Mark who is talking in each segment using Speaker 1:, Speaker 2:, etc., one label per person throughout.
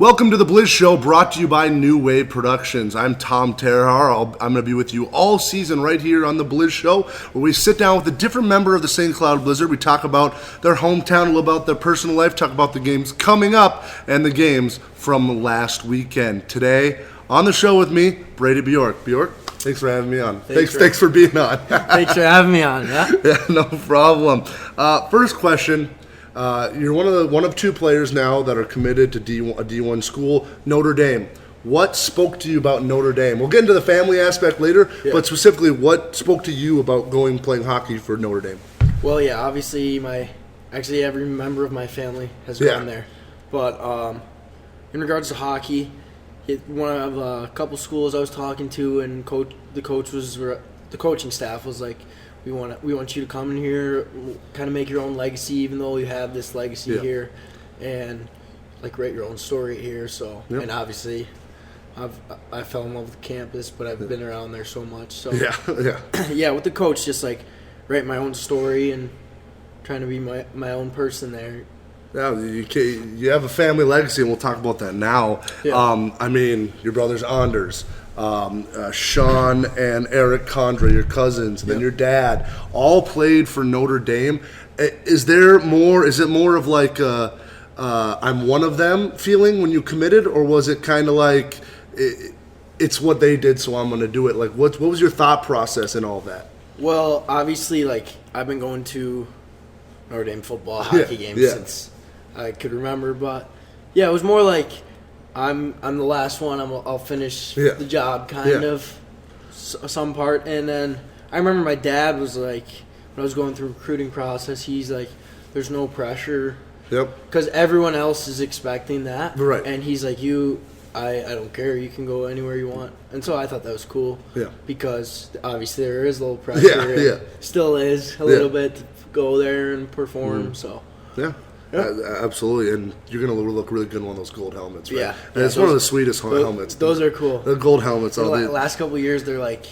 Speaker 1: Welcome to the BlizzShow, brought to you by New Wave Productions. I'm Tom Terhar. I'm going to be with you all season right here on the BlizzShow, where we sit down with a different member of the St. Cloud Blizzard. We talk about their hometown, a little about their personal life, talk about the games coming up and the games from last weekend. Today, on the show with me, Brady Bjork. Bjork, thanks for having me on. Thanks for being on.
Speaker 2: Thanks for having me on.
Speaker 1: Yeah, no problem. First question. You're one of two players now that are committed to a D1 school, Notre Dame. What spoke to you about Notre Dame? We'll get into the family aspect later, but specifically, what spoke to you about playing hockey for Notre Dame?
Speaker 2: Well, yeah, obviously, every member of my family has gone there. But in regards to hockey, one of a couple schools I was talking to, and the coaching staff was like, We want you to come in here, kind of make your own legacy, even though you have this legacy here, and like write your own story here. So, and obviously, I fell in love with the campus, but I've been around there so much. So yeah, with the coach, just like write my own story and trying to be my own person there.
Speaker 1: Yeah, you have a family legacy, and we'll talk about that now. Yeah. I mean, your brothers Anders. Sean and Eric Condra, your cousins, and then your dad, all played for Notre Dame. Is it more of like I'm one of them feeling when you committed, or was it kind of like it's what they did, so I'm going to do it? Like, what was your thought process in all that?
Speaker 2: Well, obviously, like I've been going to Notre Dame football, hockey games since I could remember, but yeah, it was more like I'm the last one. I'll finish the job, kind of, some part. And then I remember my dad was like, when I was going through recruiting process, he's like, "There's no pressure." Yep. Because everyone else is expecting that. Right. And he's like, I don't care. You can go anywhere you want. And so I thought that was cool. Yeah. Because obviously there is a little pressure. Yeah. Still is a little bit to go there and perform. So. Yeah.
Speaker 1: Absolutely, and you're going to look really good in one of those gold helmets, right? Yeah. And it's one of the sweetest helmets.
Speaker 2: Those are cool.
Speaker 1: The gold helmets.
Speaker 2: The last couple of years, they're like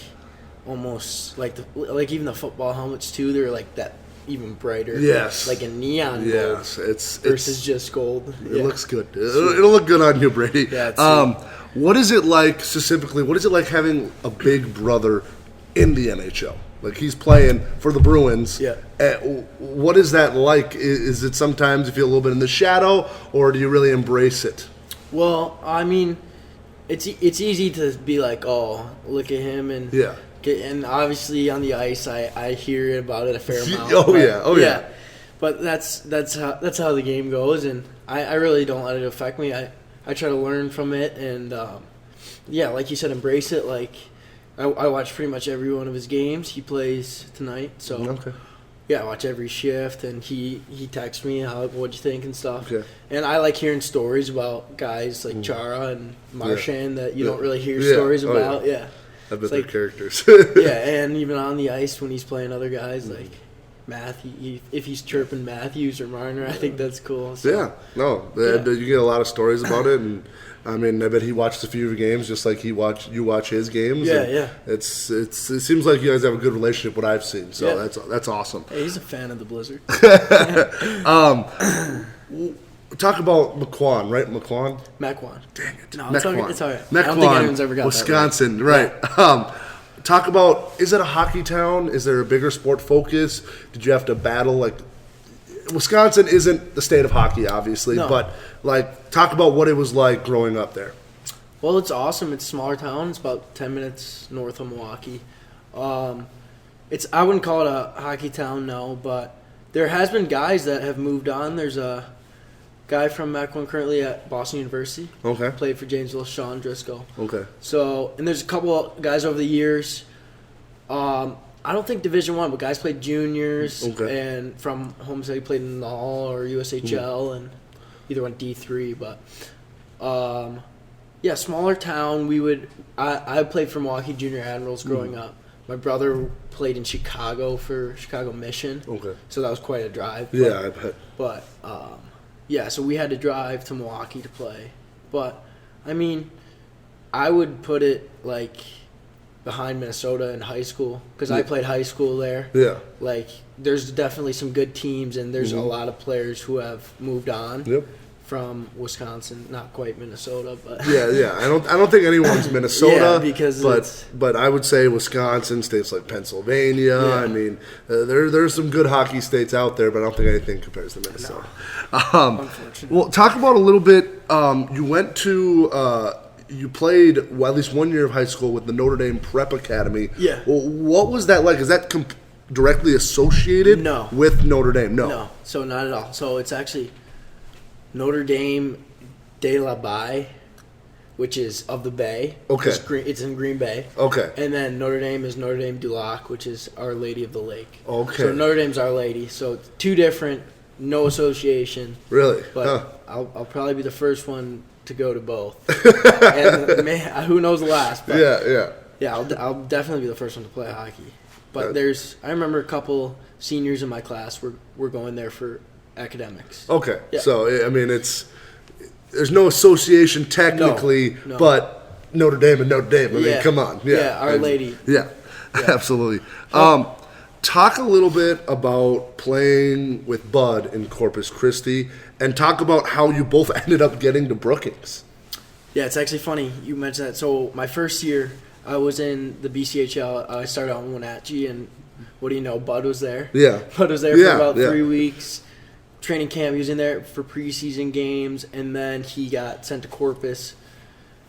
Speaker 2: almost like even the football helmets too. They're like that even brighter. Yes. Like a neon gold. Yes. It's versus just gold.
Speaker 1: It looks good. It'll look good on you, Brady. Yeah. What is it like specifically? What is it like having a big brother in the NHL? Like, he's playing for the Bruins. Yeah. What is that like? Is it sometimes you feel a little bit in the shadow, or do you really embrace it?
Speaker 2: Well, I mean, it's easy to be like, oh, look at him, and and obviously on the ice, I hear about it a fair amount. Oh yeah. But that's how the game goes, and I really don't let it affect me. I try to learn from it, and like you said, embrace it. Like, I watch pretty much every one of his games. He plays tonight, so I watch every shift, and he texts me what'd you think and stuff. Okay. And I like hearing stories about guys like Chara and Marchand that you don't really hear stories about. Yeah,
Speaker 1: I bet they're characters.
Speaker 2: And even on the ice when he's playing other guys like Matthew, if he's chirping Matthews or Marner, I think that's cool. So.
Speaker 1: You get a lot of stories about it, and I mean, I bet he watched a few of your games just like you watch his games. It seems like you guys have a good relationship. What I've seen, so that's awesome.
Speaker 2: Hey, he's a fan of the Blizzard.
Speaker 1: Talk about McQuan, right? McQuan.
Speaker 2: Dang it! No, it's all right.
Speaker 1: McQuan,
Speaker 2: I don't think anyone's ever got
Speaker 1: Wisconsin, that right? Yeah. Talk about, is it a hockey town? Is there a bigger sport focus? Did you have to battle like? Wisconsin isn't the state of hockey, obviously, but like, talk about what it was like growing up there.
Speaker 2: Well, it's awesome. It's a smaller town. It's about 10 minutes north of Milwaukee. I wouldn't call it a hockey town, no, but there has been guys that have moved on. There's a guy from Mequon currently at Boston University. Okay. Played for Janesville, Sean Driscoll. Okay. So, and there's a couple of guys over the years. I don't think Division I, but guys played juniors, and from home state played in the Hall or USHL, and either went D3. But smaller town. I played for Milwaukee Junior Admirals growing up. My brother played in Chicago for Chicago Mission. Okay. So that was quite a drive.
Speaker 1: I bet.
Speaker 2: But so we had to drive to Milwaukee to play. But I mean, I would put it like behind Minnesota in high school, because I played high school there. Yeah. Like, there's definitely some good teams, and there's a lot of players who have moved on from Wisconsin, not quite Minnesota, but
Speaker 1: Yeah. I don't think anyone's Minnesota.
Speaker 2: Because
Speaker 1: but I would say Wisconsin, states like Pennsylvania.
Speaker 2: Yeah.
Speaker 1: I mean, there's some good hockey states out there, but I don't think anything compares to Minnesota.
Speaker 2: Unfortunately.
Speaker 1: Well, talk about a little bit. You went to. You played at least 1 year of high school with the Notre Dame Prep Academy.
Speaker 2: Yeah.
Speaker 1: Well, what was that like? Is that directly associated
Speaker 2: No.
Speaker 1: with Notre Dame?
Speaker 2: No, so not at all. So it's actually Notre Dame de la Baie, which is of the Bay.
Speaker 1: Okay.
Speaker 2: It's in Green Bay.
Speaker 1: Okay.
Speaker 2: And then Notre Dame is Notre Dame du Lac, which is Our Lady of the Lake.
Speaker 1: Okay.
Speaker 2: So Notre Dame's Our Lady. So it's two different, no association.
Speaker 1: Really?
Speaker 2: But
Speaker 1: Huh.
Speaker 2: I'll probably be the first one to go to both. And who knows the last? But
Speaker 1: Yeah.
Speaker 2: yeah, I'll definitely be the first one to play hockey. But I remember a couple seniors in my class were going there for academics.
Speaker 1: Okay.
Speaker 2: Yeah.
Speaker 1: So, I mean, there's no association technically,
Speaker 2: No.
Speaker 1: but Notre Dame and Notre Dame. I mean,
Speaker 2: Yeah.
Speaker 1: come on. Yeah.
Speaker 2: Our Lady.
Speaker 1: Yeah. Absolutely. Talk a little bit about playing with Bud in Corpus Christi and talk about how you both ended up getting to Brookings.
Speaker 2: Yeah, it's actually funny you mentioned that. So my first year, I was in the BCHL. I started out in Wenatchee, and what do you know? Bud was there.
Speaker 1: Yeah.
Speaker 2: Bud was there
Speaker 1: Yeah,
Speaker 2: for about
Speaker 1: yeah.
Speaker 2: 3 weeks. Training camp, he was in there for preseason games, and then he got sent to Corpus.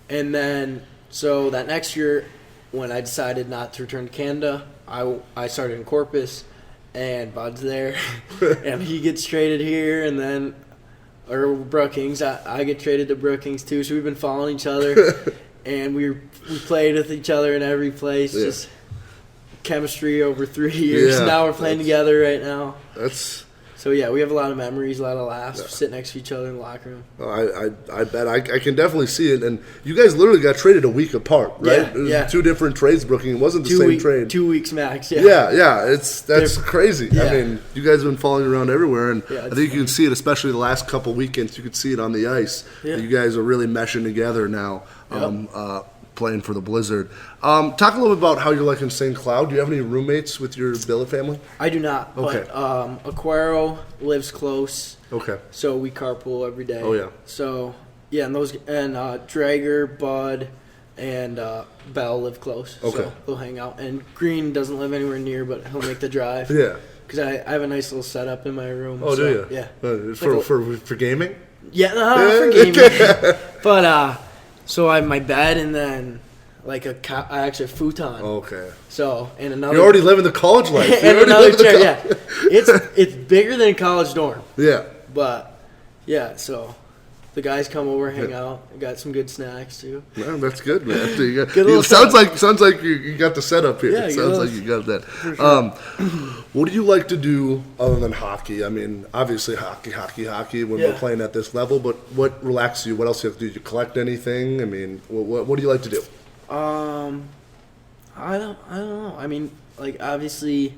Speaker 2: And then, so that next year, when I decided not to return to Canada, I started in Corpus, and Bud's there, and he gets traded here, and then, or Brookings, I get traded to Brookings too. So we've been following each other, and we played with each other in every place.
Speaker 1: Yeah.
Speaker 2: Just chemistry over 3 years.
Speaker 1: Yeah,
Speaker 2: Now we're playing together right now. So yeah, we have a lot of memories, a lot of laughs.
Speaker 1: Yeah.
Speaker 2: Sit next to each other in the locker room.
Speaker 1: I bet I can definitely see it. And you guys literally got traded a week apart, right?
Speaker 2: Yeah,
Speaker 1: It was
Speaker 2: yeah.
Speaker 1: 2 different trades, Brooking. It wasn't the same trade.
Speaker 2: 2 weeks max. Yeah.
Speaker 1: Yeah. That's crazy.
Speaker 2: Yeah.
Speaker 1: I mean, you guys have been following around everywhere, and
Speaker 2: Yeah,
Speaker 1: I
Speaker 2: it's
Speaker 1: think you can see it, especially the last couple weekends. You could see it on the ice.
Speaker 2: Yeah.
Speaker 1: You guys are really meshing together now,
Speaker 2: Yep.
Speaker 1: playing for the Blizzard. Talk a little bit about how you're like in St. Cloud. Do you have any roommates with your billet family?
Speaker 2: I do not.
Speaker 1: Okay.
Speaker 2: But Aquaro lives close,
Speaker 1: Okay.
Speaker 2: so we carpool every day.
Speaker 1: Oh, yeah.
Speaker 2: So yeah, and Drager, Bud, and Bell live close.
Speaker 1: Okay.
Speaker 2: So they'll hang out. And Green doesn't live anywhere near, but he'll make the drive.
Speaker 1: Yeah.
Speaker 2: Because I have a nice little setup in my room.
Speaker 1: Oh,
Speaker 2: so,
Speaker 1: do you?
Speaker 2: Yeah.
Speaker 1: For gaming?
Speaker 2: Yeah, no, for gaming. But so I have my bed and then like I actually have a futon.
Speaker 1: Okay.
Speaker 2: So and another.
Speaker 1: You're already living the college life.
Speaker 2: and another chair. Yeah, it's bigger than a college dorm.
Speaker 1: Yeah.
Speaker 2: But yeah, so the guys come over, hang out. I got some good snacks too.
Speaker 1: No, that's good, man.
Speaker 2: Good little
Speaker 1: sounds like you got the setup here.
Speaker 2: Yeah,
Speaker 1: It
Speaker 2: good
Speaker 1: sounds
Speaker 2: little-
Speaker 1: like you got that.
Speaker 2: sure.
Speaker 1: What do you like to do other than hockey? I mean, obviously hockey when we're
Speaker 2: Yeah.
Speaker 1: playing at this level, but what relaxes you? What else do you have to do? Do you collect anything? I mean, what do you like to do?
Speaker 2: I don't know. I mean, like obviously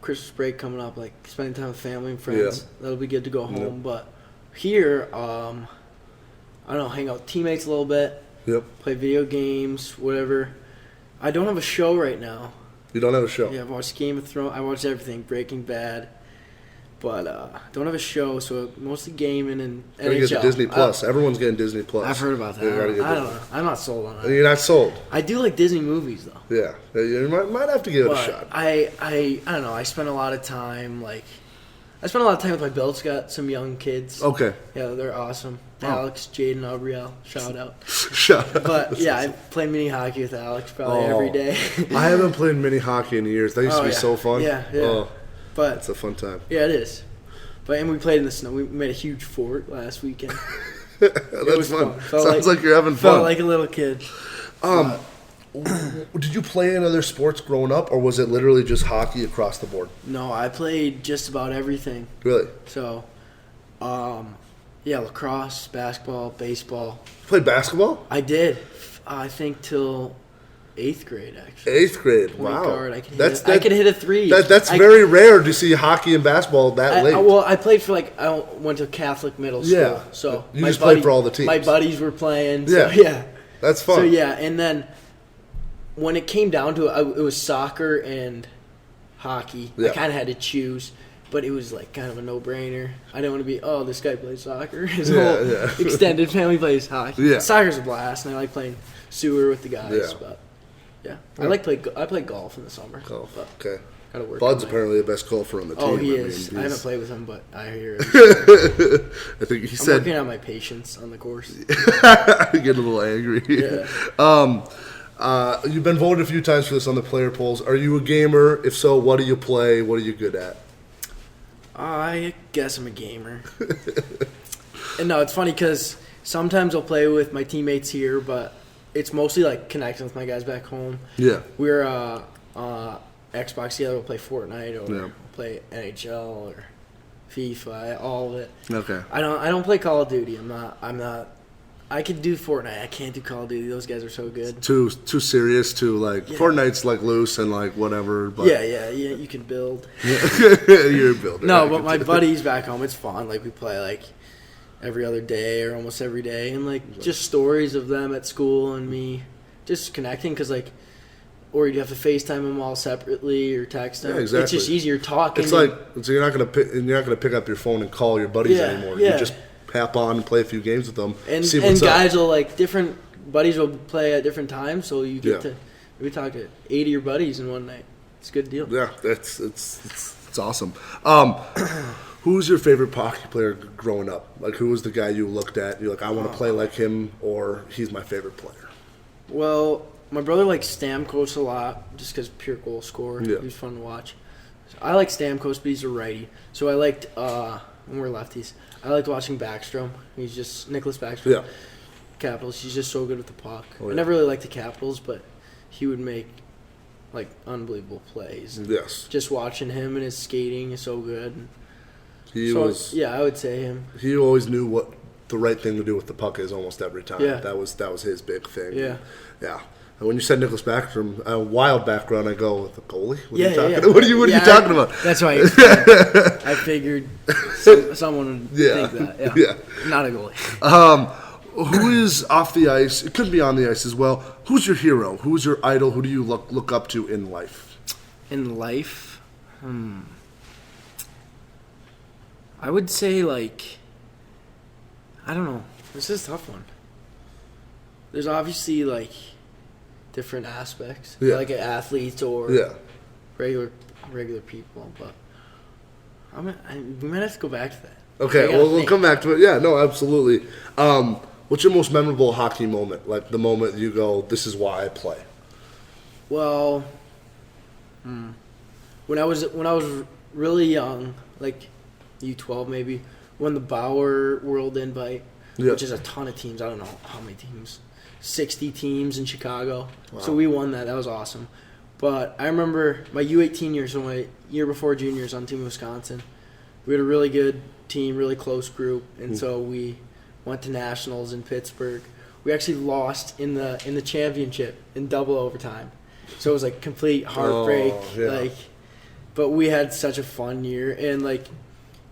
Speaker 2: Christmas break coming up, like spending time with family and friends.
Speaker 1: Yeah.
Speaker 2: That'll be good to go home.
Speaker 1: Yeah.
Speaker 2: But here, I don't know, hang out with teammates a little bit,
Speaker 1: Yep.
Speaker 2: play video games, whatever. I don't have a show right now.
Speaker 1: You don't have a show?
Speaker 2: Yeah, I've watched Game of Thrones. I watched everything, Breaking Bad. But don't have a show, so mostly gaming and
Speaker 1: Gotta
Speaker 2: NHL.
Speaker 1: get the Disney Plus. Everyone's getting Disney Plus.
Speaker 2: I've heard about that.
Speaker 1: You gotta get
Speaker 2: I don't
Speaker 1: Disney.
Speaker 2: know. I'm not sold on that.
Speaker 1: You're not sold.
Speaker 2: I do like Disney movies though.
Speaker 1: Yeah. You might have to give it a
Speaker 2: But
Speaker 1: shot.
Speaker 2: I don't know. I spend a lot of time with my Bills. Got some young kids.
Speaker 1: Okay.
Speaker 2: Yeah, they're awesome.
Speaker 1: Oh.
Speaker 2: Alex, Jaden, Aubriel, shout out.
Speaker 1: Shut up.
Speaker 2: But yeah, I play mini hockey with Alex probably every day.
Speaker 1: I haven't played mini hockey in years. That used to be
Speaker 2: yeah.
Speaker 1: so fun.
Speaker 2: Yeah.
Speaker 1: Oh,
Speaker 2: But
Speaker 1: it's a fun time.
Speaker 2: yeah, it is. And we played in the snow. We made a huge fort last weekend.
Speaker 1: That's
Speaker 2: was
Speaker 1: fun.
Speaker 2: fun.
Speaker 1: Sounds like you're having fun.
Speaker 2: Felt like a little kid.
Speaker 1: Did you play in other sports growing up, or was it literally just hockey across the board?
Speaker 2: No, I played just about everything.
Speaker 1: Really?
Speaker 2: So, yeah, lacrosse, basketball, baseball.
Speaker 1: You played basketball?
Speaker 2: I did. I think till 8th grade, actually.
Speaker 1: 8th grade.
Speaker 2: Point
Speaker 1: Wow.
Speaker 2: guard. I can
Speaker 1: That's
Speaker 2: hit a three.
Speaker 1: That's very rare to see hockey and basketball that late.
Speaker 2: Well, I played for I went to Catholic middle school.
Speaker 1: Yeah.
Speaker 2: So
Speaker 1: You just played for all the teams.
Speaker 2: My buddies were playing.
Speaker 1: Yeah.
Speaker 2: So, yeah.
Speaker 1: That's fun.
Speaker 2: So yeah, and then when it came down to it, it was soccer and hockey.
Speaker 1: Yeah.
Speaker 2: I kind of had to choose, but it was like kind of a no-brainer. I didn't want to be, this guy plays soccer. His whole extended family plays hockey.
Speaker 1: Yeah.
Speaker 2: Soccer's a blast, and I like playing sewer with the guys.
Speaker 1: Yeah.
Speaker 2: But yeah, I play golf in the summer.
Speaker 1: Golf.
Speaker 2: But
Speaker 1: Okay.
Speaker 2: gotta work.
Speaker 1: Bud's apparently the best golfer on the team.
Speaker 2: Oh, he is. I haven't played with him, but I hear.
Speaker 1: I think he said.
Speaker 2: I'm working on my patience on the course.
Speaker 1: Get a little angry.
Speaker 2: Yeah.
Speaker 1: You've been voted a few times for this on the player polls. Are you a gamer? If so, what do you play? What are you good at?
Speaker 2: I guess I'm a gamer. And no, it's funny because sometimes I'll play with my teammates here, but it's mostly like connecting with my guys back home.
Speaker 1: Yeah.
Speaker 2: We're Xbox together. We'll play Fortnite or
Speaker 1: Yeah.
Speaker 2: play NHL or FIFA. All of it.
Speaker 1: Okay.
Speaker 2: I don't play Call of Duty. I'm not. I could do Fortnite. I can't do Call of Duty. Those guys are so good.
Speaker 1: Too serious. Fortnite's like loose and like whatever. But
Speaker 2: Yeah. You can build.
Speaker 1: You're a builder.
Speaker 2: No, but my buddies back home, it's fun. Like we play like every other day or almost every day, and like just stories of them at school and me just connecting because like. Or you have to FaceTime them all separately or text them.
Speaker 1: Yeah, exactly.
Speaker 2: It's just easier talking.
Speaker 1: It's like so you're not gonna pick up your phone and call your buddies anymore.
Speaker 2: Yeah.
Speaker 1: You just hop on and play a few games with them.
Speaker 2: And
Speaker 1: see what's
Speaker 2: guys
Speaker 1: up.
Speaker 2: will like different buddies will play at different times, so you get to maybe talk to 80 of your buddies in one night. It's a good deal.
Speaker 1: Yeah, it's awesome. Who's your favorite hockey player growing up? Like who was the guy you looked at? You're like, I want to play like him, or he's my favorite player.
Speaker 2: Well, my brother likes Stamkos a lot, just because pure goal scorer.
Speaker 1: Yeah.
Speaker 2: He was fun to watch. So I like Stamkos, but he's a righty. So I liked, when we're lefties, I liked watching Backstrom. He's just, Nicholas Backstrom.
Speaker 1: Yeah.
Speaker 2: Capitals, he's just so good with the puck.
Speaker 1: Oh, yeah.
Speaker 2: I never really liked the Capitals, but he would make, like, unbelievable plays.
Speaker 1: Yes.
Speaker 2: Just watching him and his skating is so good.
Speaker 1: Yeah,
Speaker 2: I would say him.
Speaker 1: He always knew what the right thing to do with the puck is almost every time.
Speaker 2: Yeah.
Speaker 1: That was his big thing.
Speaker 2: Yeah.
Speaker 1: Yeah. And when you said Nicholas Backstrom, a wild background, I go, the goalie? What
Speaker 2: Yeah,
Speaker 1: are you talking
Speaker 2: yeah.
Speaker 1: about? What are you talking about?
Speaker 2: That's why I figured someone would think that. Yeah. Not a goalie.
Speaker 1: Who is off the ice? It could be on the ice as well. Who's your hero? Who's your idol? Who do you look up to in life?
Speaker 2: In life? I would say, like, I don't know. This is a tough one. There's obviously, like, different aspects.
Speaker 1: Yeah.
Speaker 2: Like athletes or regular people. But we might have to go back to that.
Speaker 1: Okay, we'll come back to it. Yeah, no, absolutely. What's your most memorable hockey moment? Like the moment you go, this is why I play.
Speaker 2: Well, when I was really young, like U12 maybe, won the Bauer World Invite, which is a ton of teams. I don't know how many teams. 60 teams in Chicago. Wow. So we won that. That was awesome. But I remember my U18 year, so my year before juniors on Team Wisconsin, we had a really good team, really close group, and so we went to nationals in Pittsburgh. We actually lost in the championship in double overtime. So it was like complete heartbreak. But we had such a fun year, and like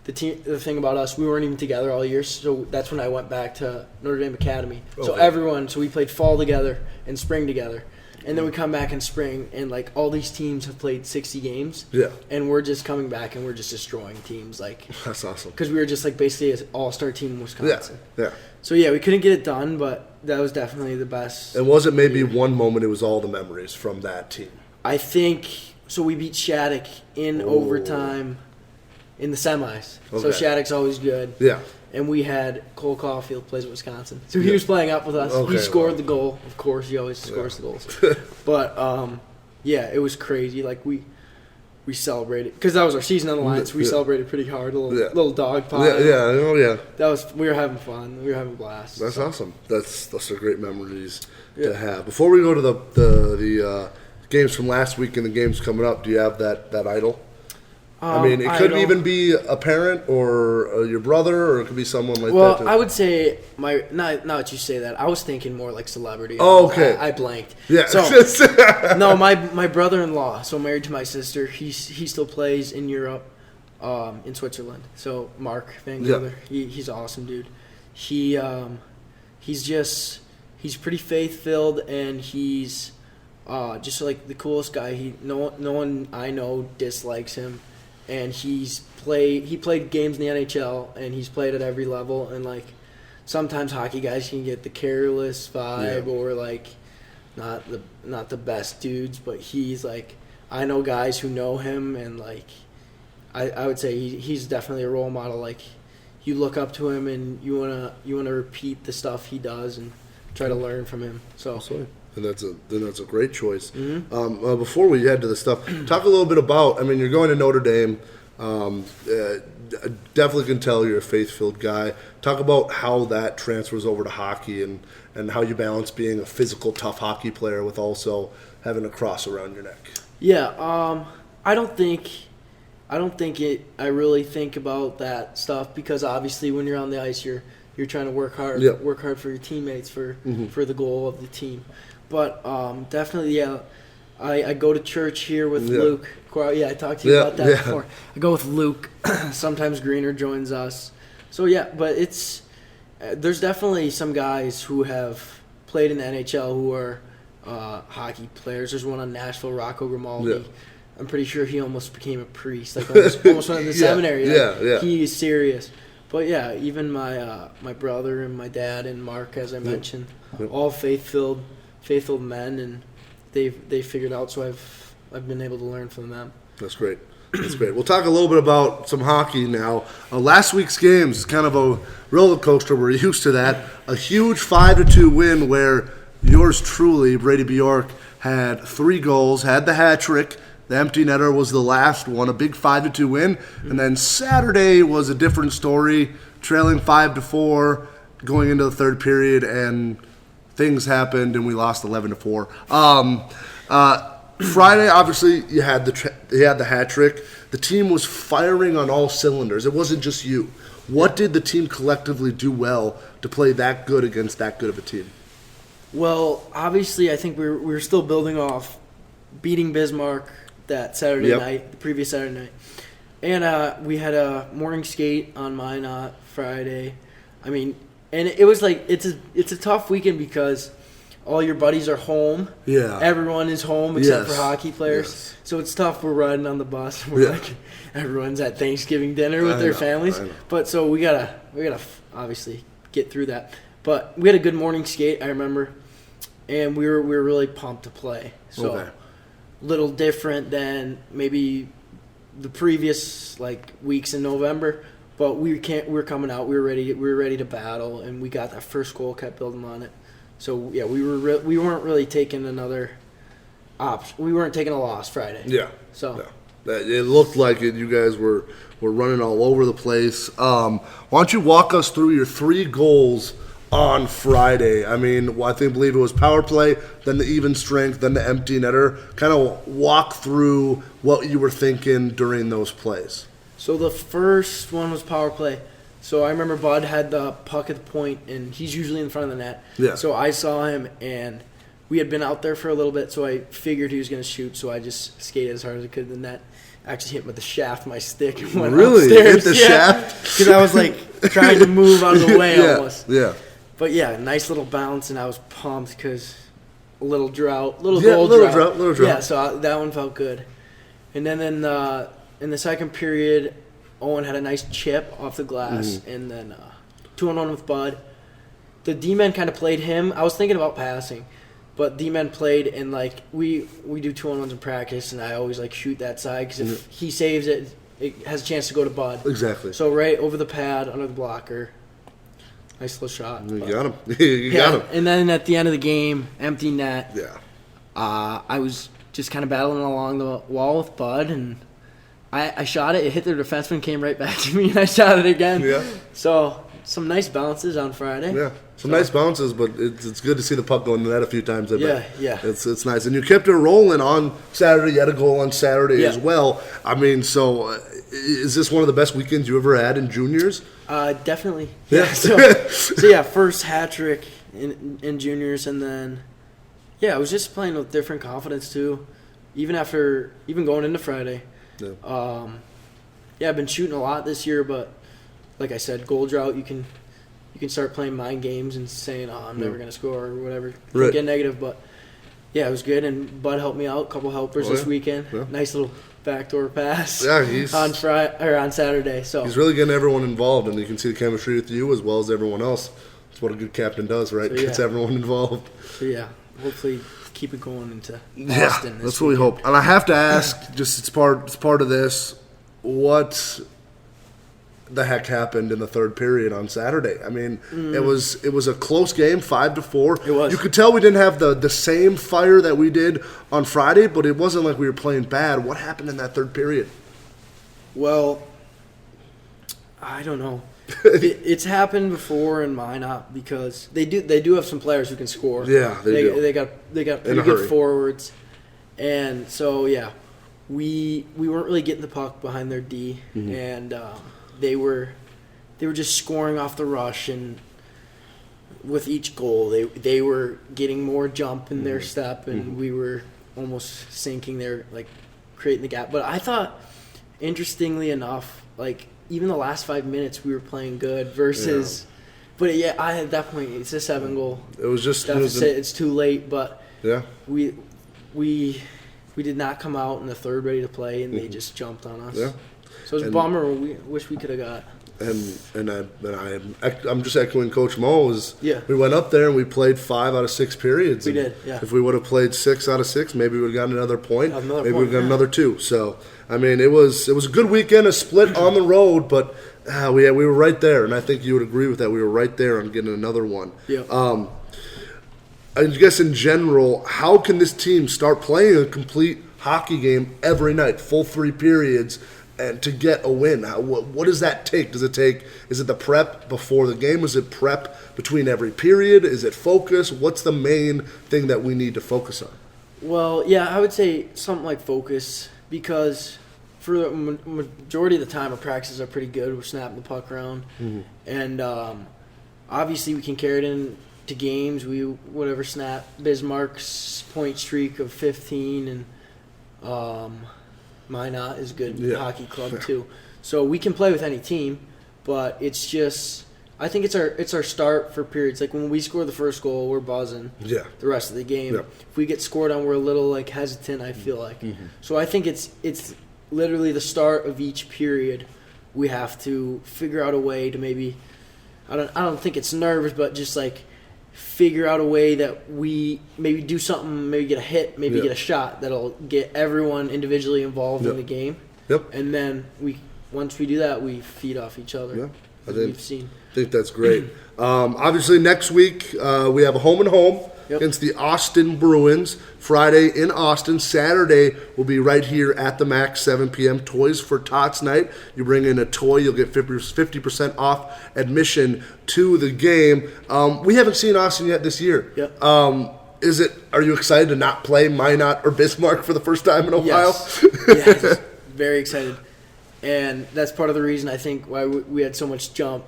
Speaker 2: the thing about us, we weren't even together all year, so that's when I went back to Notre Dame Academy. Okay. So we played fall together and spring together. And then we come back in spring, and like all these teams have played 60 games. Yeah. And we're just coming back, and we're just destroying teams. Like
Speaker 1: that's awesome.
Speaker 2: Because we were just like basically an all-star team in Wisconsin.
Speaker 1: Yeah.
Speaker 2: So yeah, we couldn't get it done, but that was definitely the best.
Speaker 1: And was it maybe one moment? It was all the memories from that team.
Speaker 2: I think so. We beat Shattuck in overtime. In the semis. Okay. So Shattuck's always good. Yeah. And we had Cole Caulfield plays at Wisconsin. So he was playing up with us. Okay, he scored the goal. Of course, he always scores the goals. But, it was crazy. Like, we celebrated. Because that was our season on the line, so we celebrated pretty hard. A little dog pile. We were having fun. We were having a blast.
Speaker 1: That's awesome. Those are great memories to have. Before we go to the games from last week and the games coming up, do you have that idol? I mean, it could even be a parent or your brother, or it could be someone like that.
Speaker 2: Well, I would say now that you say that, I was thinking more like celebrity.
Speaker 1: Oh, okay.
Speaker 2: I blanked.
Speaker 1: Yeah.
Speaker 2: So, no, my brother-in-law, so married to my sister, he still plays in Europe, in Switzerland. So Mark Van Gelder, he's an awesome dude. He's pretty faith-filled, and he's just like the coolest guy. No one I know dislikes him. and he played games in the NHL, and he's played at every level. And like sometimes hockey guys can get the careless vibe or like not the best dudes, but he's like, I know guys who know him, and like I would say he's definitely a role model. Like you look up to him, and you wanna repeat the stuff he does and try to learn from him. So.
Speaker 1: And that's a great choice. Before we head to the stuff, talk a little bit about. I mean, you're going to Notre Dame. Definitely can tell you're a faith-filled guy. Talk about how that transfers over to hockey and how you balance being a physical, tough hockey player with also having a cross around your neck.
Speaker 2: Yeah, I don't think I really think about that stuff, because obviously when you're on the ice, you're trying to work hard for your teammates, for the goal of the team. But definitely, I go to church here with Luke. Yeah, I talked to you about that before. I go with Luke. Sometimes Greener joins us. So yeah, but there's definitely some guys who have played in the NHL who are hockey players. There's one on Nashville, Rocco Grimaldi.
Speaker 1: Yeah.
Speaker 2: I'm pretty sure he almost became a priest, like almost went to the seminary. Like, he is serious. But yeah, even my brother and my dad and Mark, as I mentioned, all faith-filled men, and they've figured out. So I've been able to learn from them.
Speaker 1: That's great. That's great. We'll talk a little bit about some hockey now. Last week's games is kind of a roller coaster. We're used to that. A huge 5-2 win where yours truly, Brady Bjork, had 3 goals, had the hat trick. The empty netter was the last one, a big 5-2 win. And then Saturday was a different story, trailing 5-4, going into the third period, and things happened, and we lost 11-4. Friday, obviously, you had the hat trick. The team was firing on all cylinders. It wasn't just you. What did the team collectively do well to play that good against that good of a team?
Speaker 2: Well, obviously, I think we were still building off beating Bismarck that Saturday night, the previous Saturday night. And we had a morning skate on Minot Friday. I mean, and it was like, it's a tough weekend because all your buddies are home. Yeah. Everyone is home except for hockey players. Yes. So it's tough. We're riding on the bus. We're like, everyone's at Thanksgiving dinner with their families. But so we gotta obviously get through that. But we had a good morning skate, I remember, and we were really pumped to play. So little different than maybe the previous weeks in November. But we were coming out. We were ready to battle, and we got that first goal. Kept building on it. So yeah, we weren't really taking another option. We weren't taking a loss Friday. Yeah. So
Speaker 1: it looked like it. You guys were running all over the place. Why don't you walk us through your 3 goals on Friday? I mean, believe it was power play, then the even strength, then the empty netter. Kind of walk through what you were thinking during those plays.
Speaker 2: So the first one was power play. So I remember Bud had the puck at the point, and he's usually in front of the net. Yeah. So I saw him, and we had been out there for a little bit, so I figured he was going to shoot, so I just skated as hard as I could in the net. Actually hit him with the shaft of my stick and went upstairs.
Speaker 1: Hit the shaft?
Speaker 2: Because I was trying to move out of the way almost.
Speaker 1: Yeah.
Speaker 2: But yeah, nice little bounce, and I was pumped because a little drought, little drought. Yeah, so that one felt good. And then in the second period, Owen had a nice chip off the glass, and then 2-on-1 with Bud. The D-men kind of played him. I was thinking about passing, but D-men played, and we do 2-on-1s in practice, and I always shoot that side because if he saves it, it has a chance to go to Bud.
Speaker 1: Exactly.
Speaker 2: So right over the pad, under the blocker. Nice little shot.
Speaker 1: You got him. You got him.
Speaker 2: And then at the end of the game, empty net. Yeah. I was just kind of battling along the wall with Bud, and I shot it. It hit the defenseman, came right back to me, and I shot it again. Yeah. So some nice bounces on Friday.
Speaker 1: Yeah. Nice bounces, but it's good to see the puck go in the net a few times.
Speaker 2: Yeah.
Speaker 1: It's nice. And you kept it rolling on Saturday. You had a goal on Saturday as well. I mean, so is this one of the best weekends you ever had in juniors?
Speaker 2: Definitely. Yeah. So yeah, first hat trick in juniors, and then I was just playing with different confidence too, even going into Friday. Yeah. I've been shooting a lot this year, but like I said, goal drought. You can start playing mind games and saying, "Oh, I'm never going to score" or whatever. Right. Get negative, but Yeah, it was good, and Bud helped me out. A couple helpers this weekend.
Speaker 1: Yeah.
Speaker 2: Nice little backdoor pass.
Speaker 1: Yeah, he's
Speaker 2: on Saturday. So
Speaker 1: he's really getting everyone involved, and you can see the chemistry with you as well as everyone else. That's what a good captain does, right?
Speaker 2: So, yeah.
Speaker 1: Gets everyone involved.
Speaker 2: So yeah, hopefully keep it going into Austin.
Speaker 1: Yeah, that's what we hope. And I have to ask, just it's part of this, what the heck happened in the third period on Saturday? I mean, it was a close game, 5-4.
Speaker 2: It was.
Speaker 1: You could tell we didn't have the same fire that we did on Friday, but it wasn't like we were playing bad. What happened in that third period?
Speaker 2: Well, I don't know. It's happened before in Minot because they do have some players who can score.
Speaker 1: Yeah, they do.
Speaker 2: They got pretty good forwards, and so yeah, we weren't really getting the puck behind their D, and they were just scoring off the rush, and with each goal they were getting more jump in their step, and we were almost sinking there, like creating the gap. But I thought, interestingly enough, like even the last 5 minutes we were playing good versus. Yeah. But yeah, at that point it's a 7-goal.
Speaker 1: It was just
Speaker 2: deficit. It's too late, but
Speaker 1: yeah,
Speaker 2: we did not come out in the third ready to play, and they just jumped on us.
Speaker 1: Yeah.
Speaker 2: So it was a bummer. We wish we could have got.
Speaker 1: I'm just echoing Coach Mo. We went up there and we played 5 out of 6 periods.
Speaker 2: We did, yeah.
Speaker 1: If we would have played 6 out of 6, maybe we would have gotten another point. Maybe we would have gotten another 2. So I mean, it was a good weekend, a split on the road, but we were right there, and I think you would agree with that. We were right there on getting another one.
Speaker 2: Yeah.
Speaker 1: I guess in general, how can this team start playing a complete hockey game every night, full 3 periods? And to get a win, what does that take? Is it the prep before the game? Is it prep between every period? Is it focus? What's the main thing that we need to focus on?
Speaker 2: Well, yeah, I would say something like focus, because for the majority of the time our practices are pretty good. We're snapping the puck around. And obviously we can carry it in to games. We snap Bismarck's point streak of 15, and Minot is a good hockey club too. So we can play with any team, but it's just, I think it's our start for periods. Like when we score the first goal, we're buzzing.
Speaker 1: Yeah.
Speaker 2: The rest of the game.
Speaker 1: Yeah.
Speaker 2: If we get scored on, we're a little like hesitant, I feel like. So I think it's literally the start of each period. We have to figure out a way to maybe, I don't think it's nervous, but just like figure out a way that we maybe do something, maybe get a hit, maybe get a shot that'll get everyone individually involved in the game.
Speaker 1: Yep.
Speaker 2: And then once we do that, we feed off each other.
Speaker 1: Yeah.
Speaker 2: We've seen.
Speaker 1: I think that's great. Obviously, next week we have a home and home against the Austin Bruins. Friday in Austin. Saturday will be right here at the Max, 7 p.m. Toys for Tots night. You bring in a toy, you'll get 50% off admission to the game. We haven't seen Austin yet this year.
Speaker 2: Yep.
Speaker 1: Are you excited to not play Minot or Bismarck for the first time in a while?
Speaker 2: Yes, very excited. And that's part of the reason I think why we had so much jump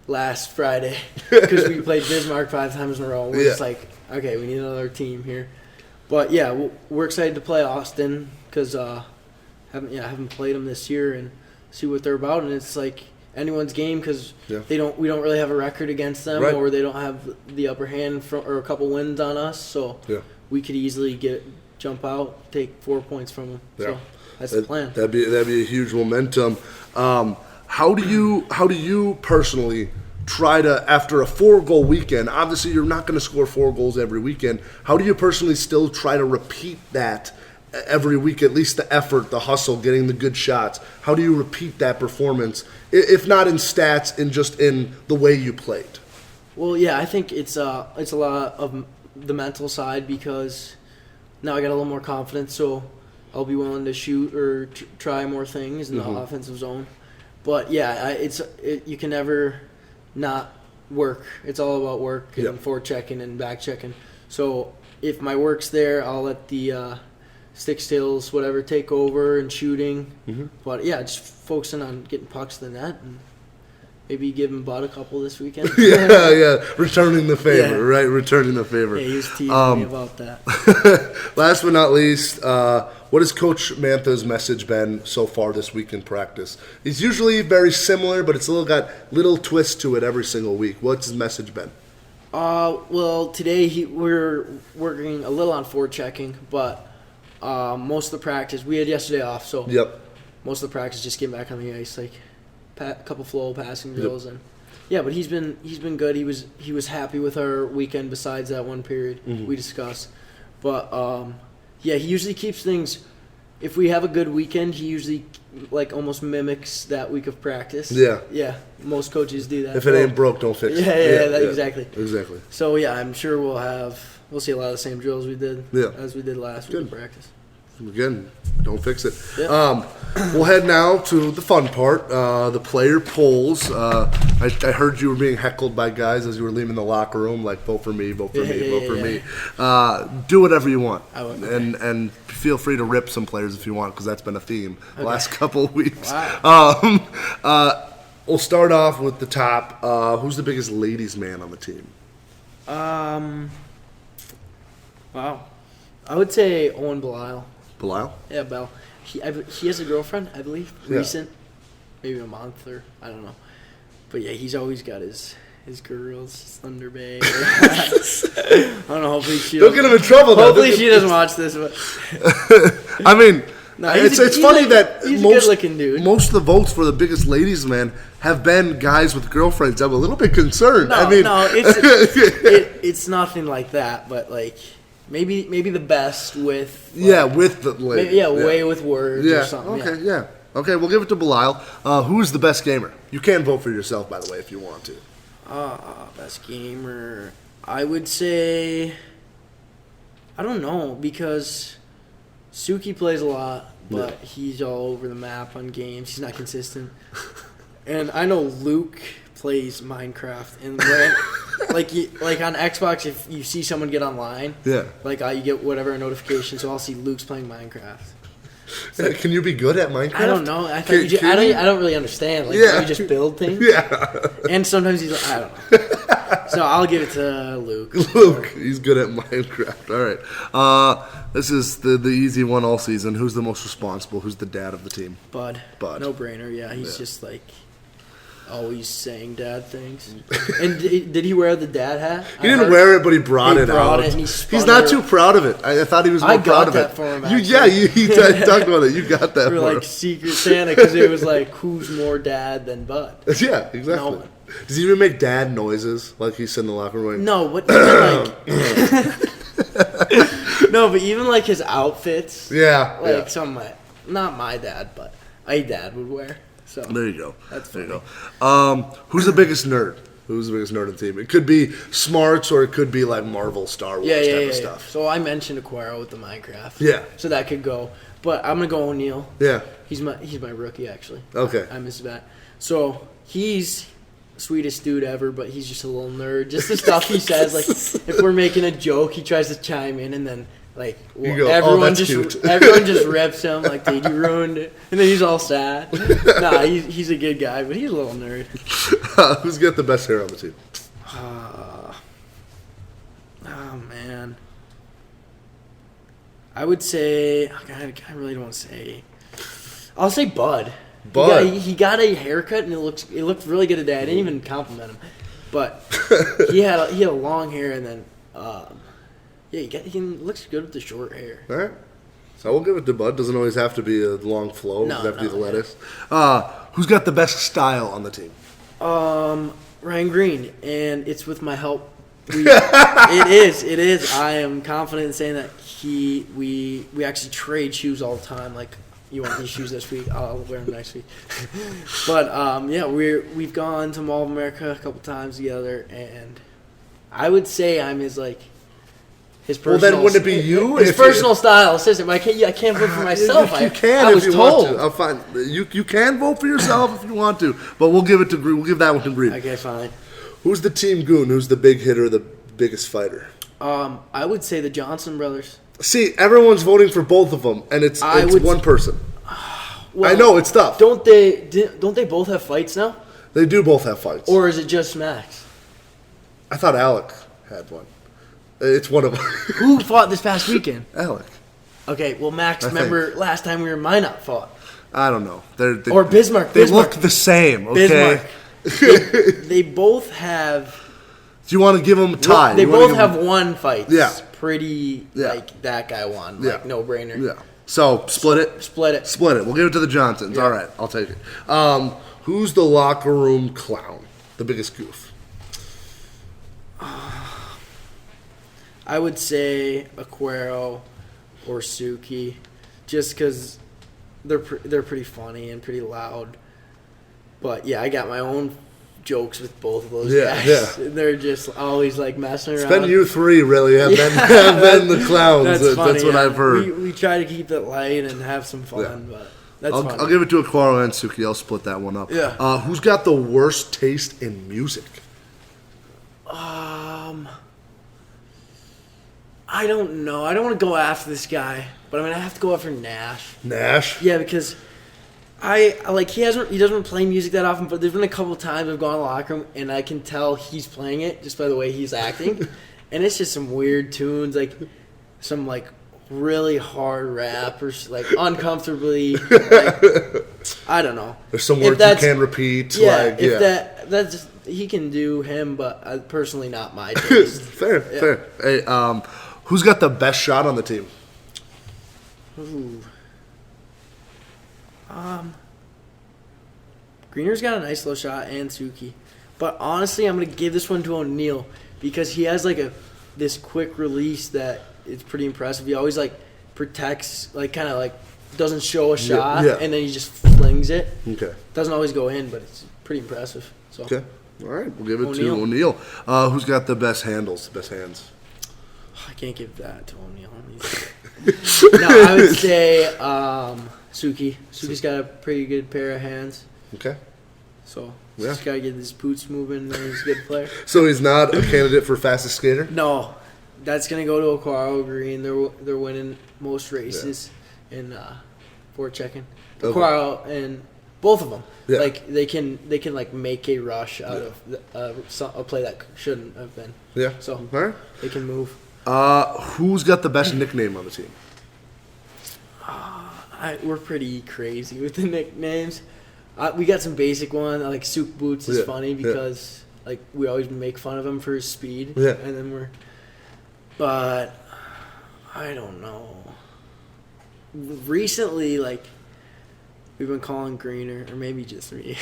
Speaker 2: last Friday, because we played Bismarck 5 times in a row. We're just like, okay, we need another team here. But yeah, we're excited to play Austin because haven't played them this year and see what they're about. And it's like anyone's game because we don't really have a record against them, or they don't have the upper hand or a couple wins on us. So we could easily jump out, take 4 points from them. Yeah. So that's the plan.
Speaker 1: That'd be a huge momentum. How do you personally try to, after a 4-goal weekend, obviously you're not going to score 4 goals every weekend, how do you personally still try to repeat that every week, at least the effort, the hustle, getting the good shots? How do you repeat that performance, if not in stats, in the way you played?
Speaker 2: Well, yeah, I think it's a lot of the mental side, because now I got a little more confidence, so I'll be willing to shoot or try more things in the offensive zone. But yeah, you can never not work. It's all about work and forechecking and back checking. So if my work's there, I'll let the stick skills, whatever, take over and shooting. But yeah, just focusing on getting pucks to the net and maybe giving Bud a couple this weekend.
Speaker 1: Returning the favor, right? Returning the favor.
Speaker 2: Yeah, he was teasing me about that.
Speaker 1: Last but not least, what has Coach Mantha's message been so far this week in practice? It's usually very similar, but it's got little twists to it every single week. What's his message been?
Speaker 2: Well, today we're working a little on forechecking, but most of the practice we had yesterday off, so most of the practice just getting back on the ice, like a couple flow passing drills, and but he's been good. He was happy with our weekend. Besides that one period we discussed, but he usually keeps things. If we have a good weekend, he usually like almost mimics that week of practice. Yeah. Most coaches do that.
Speaker 1: If it ain't broke, don't fix it.
Speaker 2: Exactly. So I'm sure we'll see a lot of the same drills we did as we did last week in practice.
Speaker 1: Again, don't fix it. We'll head now to the fun part, the player polls. I heard you were being heckled by guys as you were leaving the locker room, like vote for me, vote for me, vote for me. Do whatever you want, and feel free to rip some players if you want, because that's been a theme the last couple of weeks. Wow. We'll start off with the top. Who's the biggest ladies' man on the team?
Speaker 2: Wow. I would say Owen Belisle.
Speaker 1: Belisle?
Speaker 2: Yeah, Bell. He has a girlfriend, I believe. Recent. Maybe a month or I don't know. But yeah, he's always got his girls, Thunder Bay. I don't know, hopefully she
Speaker 1: don't get him in trouble though.
Speaker 2: Hopefully she doesn't watch this. But
Speaker 1: I mean, it's funny that
Speaker 2: he's a good-looking dude.
Speaker 1: Most of the votes for the biggest ladies man have been guys with girlfriends. I'm a little bit concerned.
Speaker 2: It's nothing like that, but like maybe the best with
Speaker 1: with the lady.
Speaker 2: way with words or something.
Speaker 1: Okay, we'll give it to Belisle. Who's the best gamer? You can vote for yourself, by the way, if you want to.
Speaker 2: Best gamer. I would say, I don't know, because Suki plays a lot, but he's all over the map on games. He's not consistent. And I know Luke plays Minecraft, and like on Xbox, if you see someone get online, you get whatever notification. So I'll see Luke's playing Minecraft.
Speaker 1: Like, can you be good at Minecraft?
Speaker 2: I don't know. I don't really understand. Like, you just build things. And sometimes he's like, I don't know. So I'll give it to Luke.
Speaker 1: He's good at Minecraft. All right. This is the easy one all season. Who's the most responsible? Who's the dad of the team?
Speaker 2: Bud. No brainer. Yeah, he's just like always saying dad things. And did he wear the dad hat?
Speaker 1: He didn't wear it, but he brought it out. And he's not too proud of it. I thought he was more proud of it.
Speaker 2: I got that for him, actually.
Speaker 1: He talked about it. You got that for him.
Speaker 2: Like Secret Santa, because it was like, who's more dad than Bud?
Speaker 1: Yeah, exactly. No one. Does he even make dad noises like he's in the locker room?
Speaker 2: No, but even like... No, but even like his outfits. Some not my dad, but a dad would wear. So
Speaker 1: there you go.
Speaker 2: That's funny.
Speaker 1: There you go. Who's the biggest nerd? Who's the biggest nerd on the team? It could be smarts or it could be like Marvel, Star Wars type of stuff.
Speaker 2: So I mentioned Aquaro with the Minecraft.
Speaker 1: Yeah.
Speaker 2: So that could go. But I'm gonna go O'Neal.
Speaker 1: Yeah.
Speaker 2: He's my rookie actually.
Speaker 1: Okay.
Speaker 2: I missed that. So he's the sweetest dude ever, but he's just a little nerd. Just the stuff he says, like if we're making a joke, he tries to chime in and then everyone just rips him like, dude, you ruined it, and then he's all sad. Nah, he's a good guy, but he's a little nerd.
Speaker 1: Who's got the best hair on the team?
Speaker 2: Oh man, I would say I really don't want to say. I'll say Bud. He got a haircut and it looked really good today. I didn't even compliment him, but he had a long hair and then. He looks good with the short hair.
Speaker 1: All right. So we'll give it to Bud. Doesn't always have to be a long flow. Doesn't have to be the lettuce. Who's got the best style on the team?
Speaker 2: Ryan Green, and it's with my help. It is. I am confident in saying that we actually trade shoes all the time. Like, you want these shoes this week? I'll wear them next week. But we've gone to Mall of America a couple times together, and I would say I'm his personal,
Speaker 1: well, then wouldn't it be you?
Speaker 2: His personal style assistant. I can't vote for myself.
Speaker 1: You can
Speaker 2: I
Speaker 1: if
Speaker 2: was
Speaker 1: you
Speaker 2: told.
Speaker 1: want to. I'm fine. You can vote for yourself if you want to, but we'll give that one to Brady.
Speaker 2: Okay, fine.
Speaker 1: Who's the team goon? Who's the big hitter, the biggest fighter?
Speaker 2: I would say the Johnson brothers.
Speaker 1: See, everyone's voting for both of them, and it's one person.
Speaker 2: Well,
Speaker 1: I know it's tough.
Speaker 2: Don't they both have fights now?
Speaker 1: They do both have fights.
Speaker 2: Or is it just Max?
Speaker 1: I thought Alec had one. It's one of them.
Speaker 2: Who fought this past weekend?
Speaker 1: Alec.
Speaker 2: Okay, well, Max, remember last time we were in Minot fought?
Speaker 1: I don't know.
Speaker 2: Or Bismarck.
Speaker 1: They look the same, okay?
Speaker 2: Bismarck. They both have
Speaker 1: Do you want to give them a tie?
Speaker 2: They both have won fights.
Speaker 1: Yeah.
Speaker 2: Pretty, like, that guy won. Like, no-brainer.
Speaker 1: Yeah. So, split it?
Speaker 2: Split it.
Speaker 1: Split it. We'll give it to the Johnsons. Yeah. All right. I'll take it. Who's the locker room clown? The biggest goof?
Speaker 2: I would say Aquero or Suki, just because they're pretty funny and pretty loud. But, yeah, I got my own jokes with both of those guys. Yeah. They're just always like messing around.
Speaker 1: It's been you three really have been the clowns. That's funny, what I've heard.
Speaker 2: We try to keep it light and have some fun, but that's funny.
Speaker 1: I'll give it to Aquaro and Suki. I'll split that one up.
Speaker 2: Yeah.
Speaker 1: Who's got the worst taste in music?
Speaker 2: I don't know. I don't want to go after this guy, but I'm gonna have to go after Nash.
Speaker 1: Nash?
Speaker 2: Yeah, because he doesn't play music that often, but there's been a couple times I've gone to the locker room and I can tell he's playing it just by the way he's acting. And it's just some weird tunes, like some like really hard rap or like uncomfortably like, I don't know.
Speaker 1: There's some words you can't repeat.
Speaker 2: Yeah, that's just, he can do him, but personally not my taste.
Speaker 1: Fair. Hey, who's got the best shot on the team?
Speaker 2: Ooh. Greener's got a nice little shot and Suki. But honestly, I'm going to give this one to O'Neal because he has like this quick release that is pretty impressive. He always like protects, like kind of like doesn't show a shot and then he just flings it.
Speaker 1: Okay.
Speaker 2: Doesn't always go in, but it's pretty impressive. So.
Speaker 1: Okay. All right. We'll give it to O'Neal. Who's got the best handles, the best hands?
Speaker 2: I can't give that to O'Neal. No, I would say Suki. Suki's got a pretty good pair of hands.
Speaker 1: Okay.
Speaker 2: So, just got to get his boots moving, and he's a good player.
Speaker 1: So he's not a candidate for fastest skater?
Speaker 2: No. That's going to go to Aquaro Green. They're winning most races in forechecking. Aquaro and both of them. Yeah. Like, they can like make a rush out of a play that shouldn't have been.
Speaker 1: Yeah.
Speaker 2: So,
Speaker 1: all right.
Speaker 2: They can move.
Speaker 1: Who's got the best nickname on the team?
Speaker 2: We're pretty crazy with the nicknames. We got some basic one like Souk Boots is funny because like we always make fun of him for his speed.
Speaker 1: Yeah.
Speaker 2: And then but I don't know. Recently, like we've been calling Greener, or maybe just me.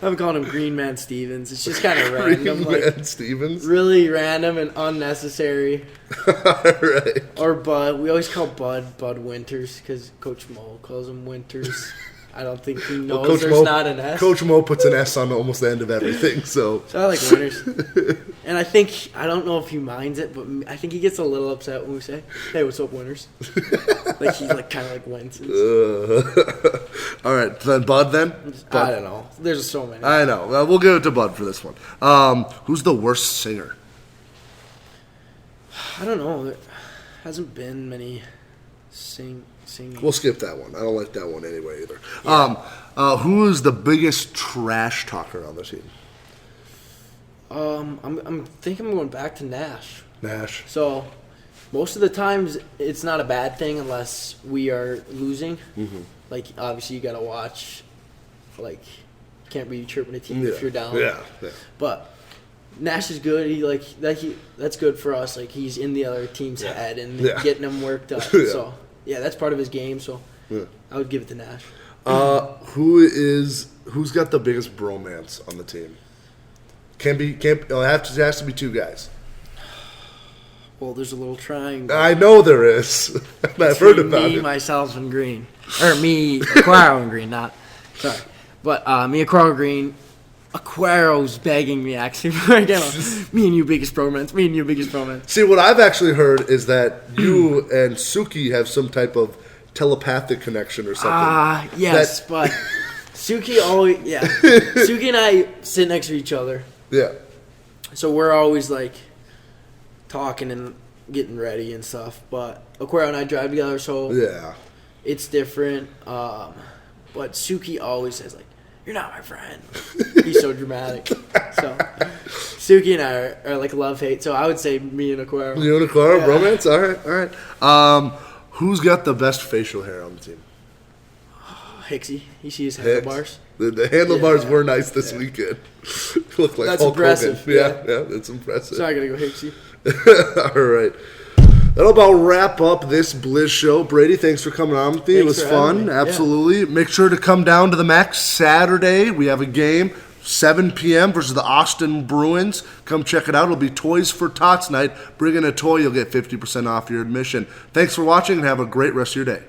Speaker 2: I've been calling him Green Man Stevens. It's just kind of random.
Speaker 1: Green Man Stevens?
Speaker 2: Really random and unnecessary.
Speaker 1: Right.
Speaker 2: Or Bud. We always call Bud Winters because Coach Mo calls him Winters. I don't think he knows there's not an S.
Speaker 1: Coach Mo puts an S on almost the end of everything. So
Speaker 2: I like Winters. And I don't know if he minds it, but I think he gets a little upset when we say, hey, what's up, Winters? Like he kind of like winces.
Speaker 1: All right, then Bud then? Bud.
Speaker 2: I don't know. There's so many.
Speaker 1: I know. We'll give it to Bud for this one. Who's the worst singer?
Speaker 2: I don't know. There hasn't been many singing.
Speaker 1: We'll skip that one. I don't like that one anyway either. Yeah. Who is the biggest trash talker on the team?
Speaker 2: I'm thinking I'm going back to Nash.
Speaker 1: Nash.
Speaker 2: So most of the times it's not a bad thing unless we are losing. Mm-hmm. Like obviously you got to watch. Like can't be chirping a team if you're down.
Speaker 1: Yeah.
Speaker 2: But Nash is good. That's good for us. Like he's in the other team's head and getting them worked up. So. Yeah, that's part of his game, so I would give it to Nash.
Speaker 1: Who's got the biggest bromance on the team? It has to be two guys.
Speaker 2: Well, there's a little triangle.
Speaker 1: I know there is. I've heard about it.
Speaker 2: Me, myself, and Green. Or me, Aquaro and Green, sorry. But me, Aquaro, Green. Aquaro's begging me, actually, me and you biggest bromance.
Speaker 1: See, what I've actually heard is that you and Suki have some type of telepathic connection or something.
Speaker 2: Yes, but Suki always, Suki and I sit next to each other.
Speaker 1: Yeah.
Speaker 2: So we're always, like, talking and getting ready and stuff, but Aquaro and I drive together, so it's different. But Suki always says, like, you're not my friend. He's so dramatic. So, Suki and I are like love-hate. So, I would say me and Aquaro.
Speaker 1: You and Aquaro, bromance? All right. Who's got the best facial hair on the team?
Speaker 2: Hicksy. You see his handlebars?
Speaker 1: The handlebars were nice this weekend. Look like
Speaker 2: That's
Speaker 1: Hulk
Speaker 2: impressive.
Speaker 1: Hogan. Yeah, that's impressive.
Speaker 2: So I gotta go hit you.
Speaker 1: All right. That'll about wrap up this Blizz show. Brady, thanks for coming on with me. It was fun. Absolutely. Yeah. Make sure to come down to the Max Saturday. We have a game, 7 p.m. versus the Austin Bruins. Come check it out. It'll be Toys for Tots night. Bring in a toy, you'll get 50% off your admission. Thanks for watching and have a great rest of your day.